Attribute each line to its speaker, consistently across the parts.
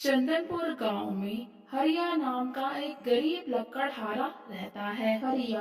Speaker 1: चंदनपुर गांव में हरिया नाम का एक गरीब लकड़हारा रहता है। हरिया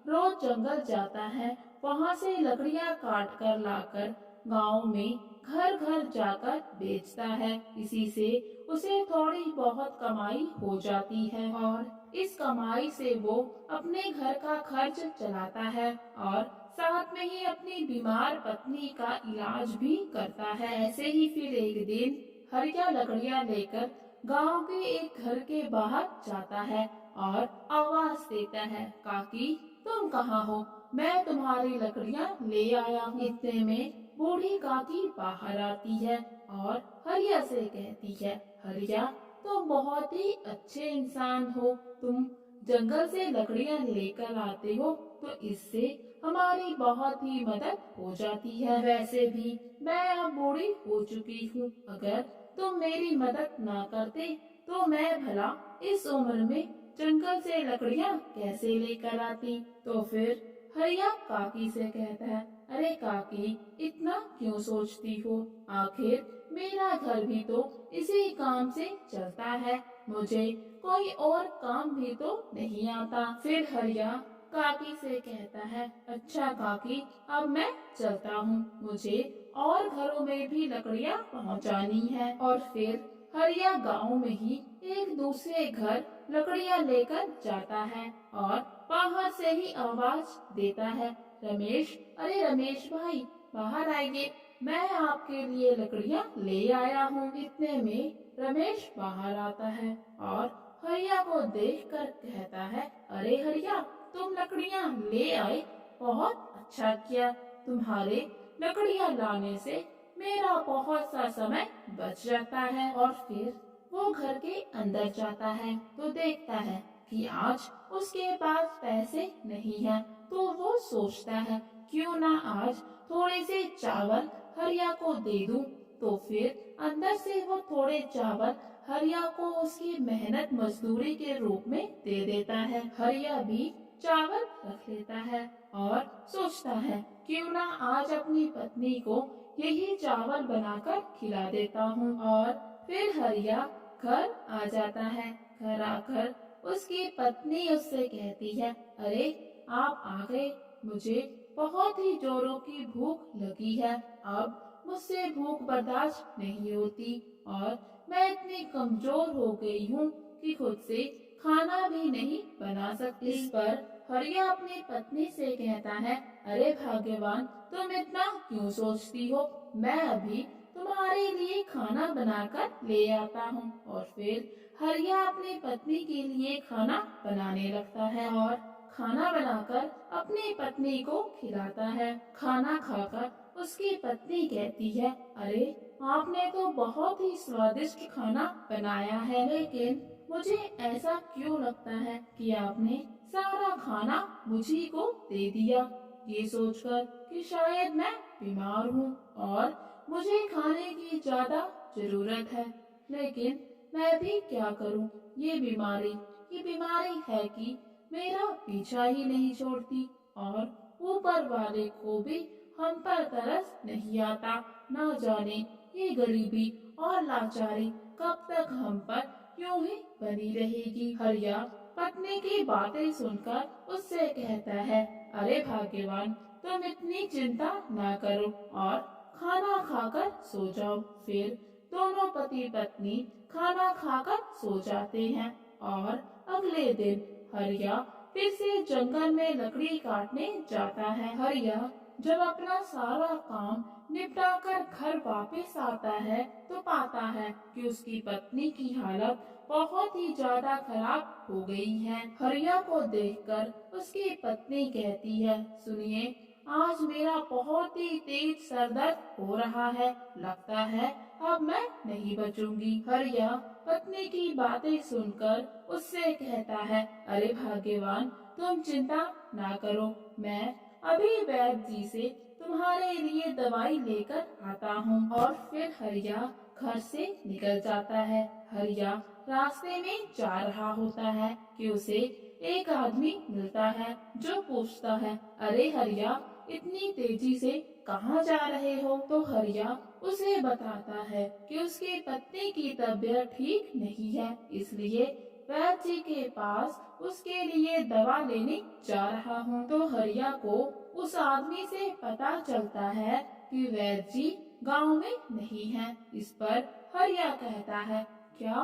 Speaker 1: रोज जंगल जाता है, वहाँ से लकड़ियाँ काट कर लाकर गांव में घर घर जाकर बेचता है। इसी से उसे थोड़ी बहुत कमाई हो जाती है और इस कमाई से वो अपने घर का खर्च चलाता है और साथ में ही अपनी बीमार पत्नी का इलाज भी करता है। ऐसे ही फिर एक दिन हरिया लकड़ियां लेकर गांव के एक घर के बाहर जाता है और आवाज देता है, काकी तुम कहाँ हो? मैं तुम्हारी लकड़ियां ले आया हूँ। इतने में बूढ़ी काकी बाहर आती है और हरिया से कहती है, हरिया तुम बहुत ही अच्छे इंसान हो। तुम जंगल से लकड़ियां लेकर आते हो तो इससे हमारी बहुत ही मदद हो जाती है। वैसे भी मैं अब बूढ़ी हो चुकी हूँ, अगर तुम मेरी मदद ना करते तो मैं भला इस उम्र में जंगल से लकड़ियां कैसे लेकर आती। तो फिर हरिया काकी से कहता है, अरे काकी इतना क्यों सोचती हो? आखिर मेरा घर भी तो इसी काम से चलता है, मुझे कोई और काम भी तो नहीं आता। फिर हरिया काकी से कहता है, अच्छा काकी अब मैं चलता हूँ, मुझे और घरों में भी लकड़ियाँ पहुँचानी है। और फिर हरिया गांव में ही एक दूसरे घर लकड़ियाँ लेकर जाता है और बाहर से ही आवाज देता है, रमेश, अरे रमेश भाई बाहर आइए, मैं आपके लिए लकड़ियाँ ले आया हूँ। इतने में रमेश बाहर आता है और हरिया को देखकर कहता है, अरे हरिया तुम लकड़ियाँ ले आए, बहुत अच्छा किया। तुम्हारे लकड़ियाँ लाने से मेरा बहुत सा समय बच जाता है। और फिर वो घर के अंदर जाता है तो देखता है कि आज उसके पास पैसे नहीं है। तो वो सोचता है, क्यों ना आज थोड़े से चावल हरिया को दे दूं। तो फिर अंदर से वो थोड़े चावल हरिया को उसकी मेहनत मजदूरी के रूप में दे देता है। हरिया भी चावल रख लेता है और सोचता है, क्यों ना आज अपनी पत्नी को यही चावल बनाकर खिला देता हूँ। और फिर हरिया घर आ जाता है। घर आकर उसकी पत्नी उससे कहती है, अरे आप आ गए, मुझे बहुत ही जोरों की भूख लगी है। अब मुझसे भूख बर्दाश्त नहीं होती और मैं इतनी कमजोर हो गई हूँ कि खुद से खाना भी नहीं बना सकती। इस पर हरिया अपनी पत्नी से कहता है, अरे भाग्यवान तुम इतना क्यों सोचती हो? मैं अभी तुम्हारे लिए खाना बनाकर ले आता हूँ। और फिर हरिया अपनी पत्नी के लिए खाना बनाने लगता है और खाना बनाकर अपनी पत्नी को खिलाता है। खाना खाकर उसकी पत्नी कहती है, अरे आपने तो बहुत ही स्वादिष्ट खाना बनाया है, लेकिन मुझे ऐसा क्यों लगता है कि आपने सारा खाना मुझी को दे दिया। ये सोचकर कि शायद मैं बीमार हूँ और मुझे खाने की ज्यादा जरूरत है, लेकिन मैं भी क्या करूँ। ये बीमारी है कि मेरा पीछा ही नहीं छोड़ती और ऊपर वाले को भी हम पर तरस नहीं आता। न जाने ये गरीबी और लाचारी कब तक हम पर यूं ही बनी रहेगी। हरिया पत्नी की बातें सुनकर उससे कहता है, अरे भाग्यवान तुम इतनी चिंता ना करो और खाना खाकर सो जाओ। फिर दोनों पति पत्नी खाना खाकर सो जाते हैं और अगले दिन हरिया फिर से जंगल में लकड़ी काटने जाता है। हरिया जब अपना सारा काम निपटा कर घर वापस आता है तो पाता है कि उसकी पत्नी की हालत बहुत ही ज्यादा खराब हो गई है। हरिया को देखकर उसकी पत्नी कहती है, सुनिए आज मेरा बहुत ही तेज सर दर्द हो रहा है, लगता है अब मैं नहीं बचूंगी। हरिया पत्नी की बातें सुनकर उससे कहता है, अरे भाग्यवान तुम चिंता ना करो, मैं अभी वैद्य जी से तुम्हारे लिए दवाई लेकर आता हूँ। और फिर हरिया घर से निकल जाता है। हरिया रास्ते में जा रहा होता है कि उसे एक आदमी मिलता है जो पूछता है, अरे हरिया इतनी तेजी से कहाँ जा रहे हो? तो हरिया उसे बताता है कि उसकी पत्नी की तबीयत ठीक नहीं है, इसलिए वैद्य जी के पास उसके लिए दवा लेने जा रहा हूँ। तो हरिया को उस आदमी से पता चलता है कि वैद्य जी गांव में नहीं है। इस पर हरिया कहता है, क्या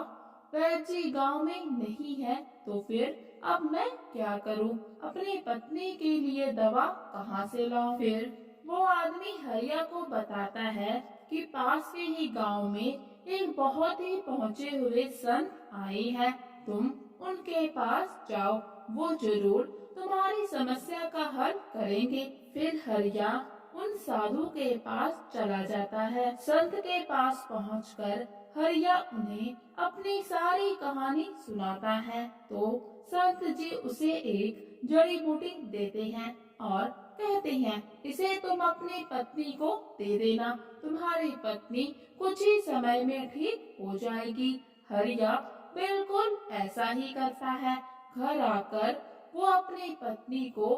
Speaker 1: वैद्य जी गांव में नहीं है? तो फिर अब मैं क्या करूं? अपनी पत्नी के लिए दवा कहाँ से लाऊं? फिर वो आदमी हरिया को बताता है कि पास के ही गांव में एक बहुत ही पहुँचे हुए संत आए हैं, तुम उनके पास जाओ, वो जरूर तुम्हारी समस्या का हल करेंगे। फिर हरिया उन साधु के पास चला जाता है। संत के पास पहुंचकर हरिया उन्हें अपनी सारी कहानी सुनाता है। तो संत जी उसे एक जड़ी बूटी देते हैं और कहते हैं, इसे तुम अपनी पत्नी को दे देना, तुम्हारी पत्नी कुछ ही समय में ठीक हो जाएगी। हरिया बिल्कुल ऐसा ही करता है। घर आकर वो अपनी पत्नी को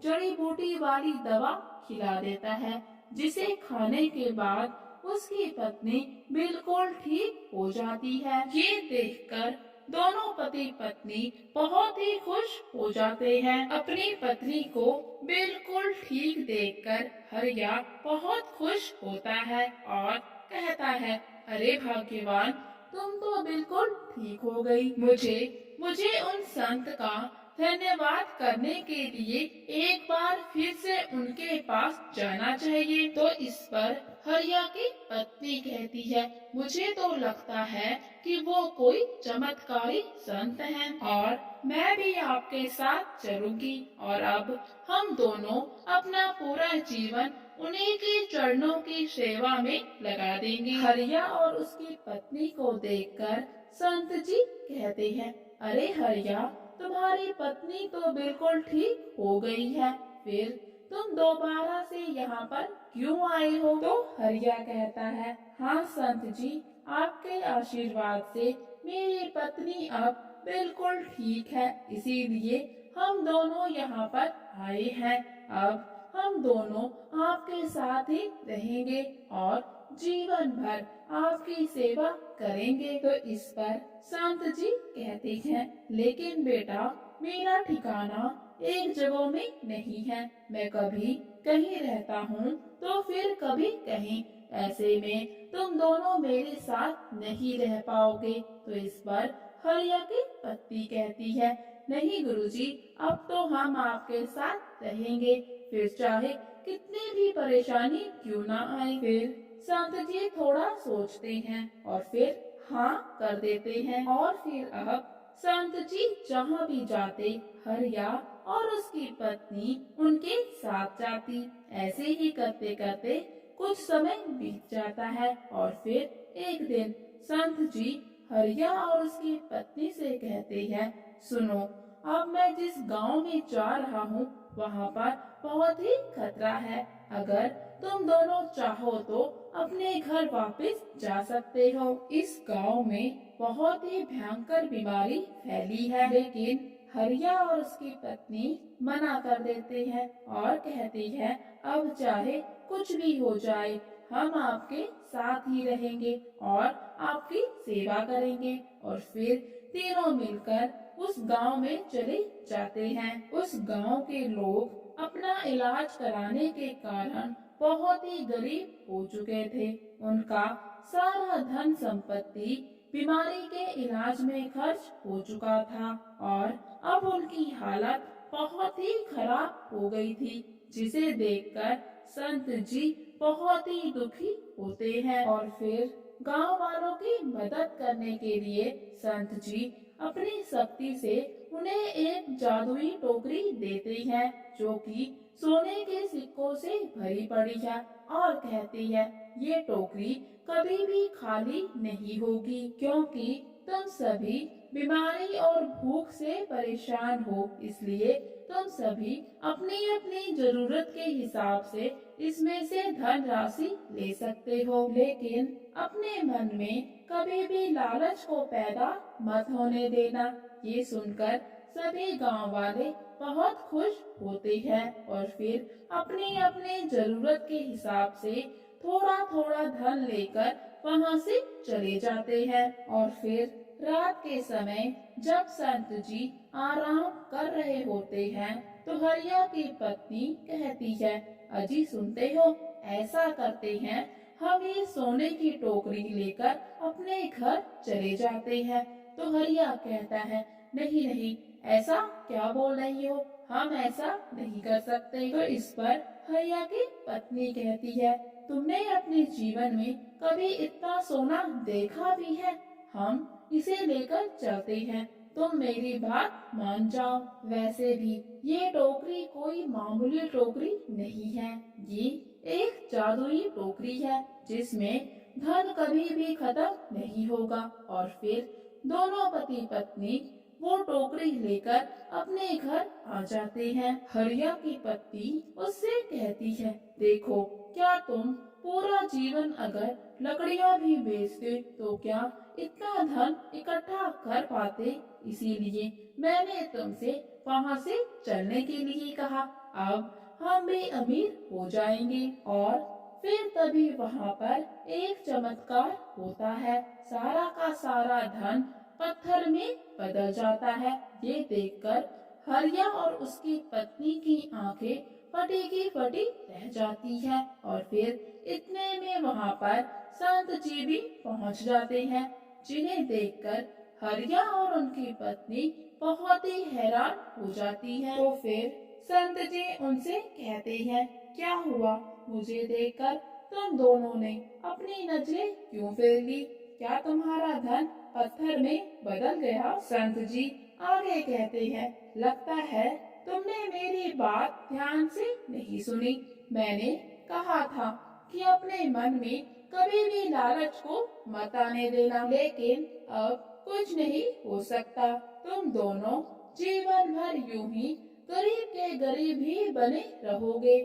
Speaker 1: जड़ी बूटी वाली दवा खिला देता है, जिसे खाने के बाद उसकी पत्नी बिल्कुल ठीक हो जाती है। ये देखकर दोनों पति पत्नी बहुत ही खुश हो जाते हैं। अपनी पत्नी को बिल्कुल ठीक देखकर हरिया बहुत खुश होता है और कहता है, अरे भाग्यवान, तुम तो बिल्कुल ठीक हो गई। मुझे मुझे उन संत का धन्यवाद करने के लिए एक बार फिर से उनके पास जाना चाहिए। तो इस पर हरिया की पत्नी कहती है, मुझे तो लगता है कि वो कोई चमत्कारी संत हैं और मैं भी आपके साथ चलूंगी और अब हम दोनों अपना पूरा जीवन उन्हीं के चरणों की सेवा में लगा देंगे। हरिया और उसकी पत्नी को देखकर संत जी कहते हैं, अरे हरिया, तुम्हारी पत्नी तो बिल्कुल ठीक हो गई है, फिर तुम दोबारा से यहाँ पर क्यों आए हो? तो हरिया कहता है, हाँ संत जी, आपके आशीर्वाद से मेरी पत्नी अब बिल्कुल ठीक है, इसीलिए हम दोनों यहाँ पर आए हैं। अब हम दोनों आपके साथ ही रहेंगे और जीवन भर आपकी सेवा करेंगे। तो इस पर संत जी कहते हैं, लेकिन बेटा, मेरा ठिकाना एक जगह में नहीं है, मैं कभी कहीं रहता हूँ तो फिर कभी कहीं, ऐसे में तुम दोनों मेरे साथ नहीं रह पाओगे। तो इस पर हरिया की पत्नी कहती है, नहीं गुरुजी, अब तो हम आपके साथ रहेंगे, फिर चाहे कितनी भी परेशानी क्यों ना आए। फिर संत जी थोड़ा सोचते हैं और फिर हाँ कर देते हैं और फिर अब संत जी जहाँ भी जाते, हरिया और उसकी पत्नी उनके साथ जाती। ऐसे ही करते करते कुछ समय बीत जाता है और फिर एक दिन संत जी हरिया और उसकी पत्नी से कहते हैं, सुनो, अब मैं जिस गांव में जा रहा हूँ वहाँ पर बहुत ही खतरा है। अगर तुम दोनों चाहो तो अपने घर वापस जा सकते हो। इस गांव में बहुत ही भयंकर बीमारी फैली है। लेकिन हरिया और उसकी पत्नी मना कर देते हैं और कहती है, अब चाहे कुछ भी हो जाए, हम आपके साथ ही रहेंगे और आपकी सेवा करेंगे। और फिर तीनों मिलकर उस गांव में चले जाते हैं। उस गांव के लोग अपना इलाज कराने के कारण बहुत ही गरीब हो चुके थे। उनका सारा धन संपत्ति बीमारी के इलाज में खर्च हो चुका था और अब उनकी हालत बहुत ही खराब हो गई थी, जिसे देखकर संत जी बहुत ही दुखी होते हैं। और फिर गांव वालों की मदद करने के लिए संत जी अपनी शक्ति से उन्हें एक जादुई टोकरी देते हैं, जो कि सोने के सिक्कों से भरी पड़ी है और कहती है, ये टोकरी कभी भी खाली नहीं होगी, क्योंकि तुम सभी बीमारी और भूख से परेशान हो, इसलिए तुम सभी अपनी अपनी जरूरत के हिसाब से इसमें से धन राशि ले सकते हो, लेकिन अपने मन में कभी भी लालच को पैदा मत होने देना। ये सुनकर सभी गांव वाले बहुत खुश होते हैं और फिर अपनी अपनी जरूरत के हिसाब से थोड़ा थोड़ा धन लेकर वहाँ से चले जाते हैं। और फिर रात के समय जब संत जी आराम कर रहे होते हैं तो हरिया की पत्नी कहती है, अजी सुनते हो, ऐसा करते हैं, हम ये सोने की टोकरी लेकर अपने घर चले जाते हैं। तो हरिया कहता है, नहीं नहीं, ऐसा क्या बोल रही हो, हम ऐसा नहीं कर सकते। तो इस पर हरिया की पत्नी कहती है, तुमने अपने जीवन में कभी इतना सोना देखा भी है? हम इसे लेकर चलते हैं, तुम मेरी बात मान जाओ। वैसे भी ये टोकरी कोई मामूली टोकरी नहीं है, ये एक जादुई टोकरी है जिसमें धन कभी भी खत्म नहीं होगा। और फिर दोनों पति पत्नी वो टोकरी लेकर अपने घर आ जाते हैं। हरिया की पत्नी उससे कहती है, देखो, क्या तुम पूरा जीवन अगर लकड़ियां भी बेचते तो क्या इतना धन इकट्ठा कर पाते? इसीलिए मैंने तुमसे वहाँ से चलने के लिए कहा। अब हम भी अमीर हो जाएंगे। और फिर तभी वहाँ पर एक चमत्कार होता है, सारा का सारा धन पत्थर में बदल जाता है। ये देखकर हरिया और उसकी पत्नी की आंखें फटी की फटी रह जाती है। और फिर इतने में वहाँ पर संत जी भी पहुँच जाते हैं, जिन्हें देखकर हरिया और उनकी पत्नी बहुत ही हैरान हो जाती है। तो फिर संत जी उनसे कहते हैं, क्या हुआ, मुझे देखकर तुम दोनों ने अपनी नजरें क्यों फेर ली? क्या तुम्हारा धन पत्थर में बदल गया? संत जी आगे कहते हैं, लगता है तुमने मेरी बात ध्यान से नहीं सुनी। मैंने कहा था कि अपने मन में कभी भी लालच को मत आने देना, लेकिन अब कुछ नहीं हो सकता। तुम दोनों जीवन भर यूं ही गरीब के गरीब ही बने रहोगे।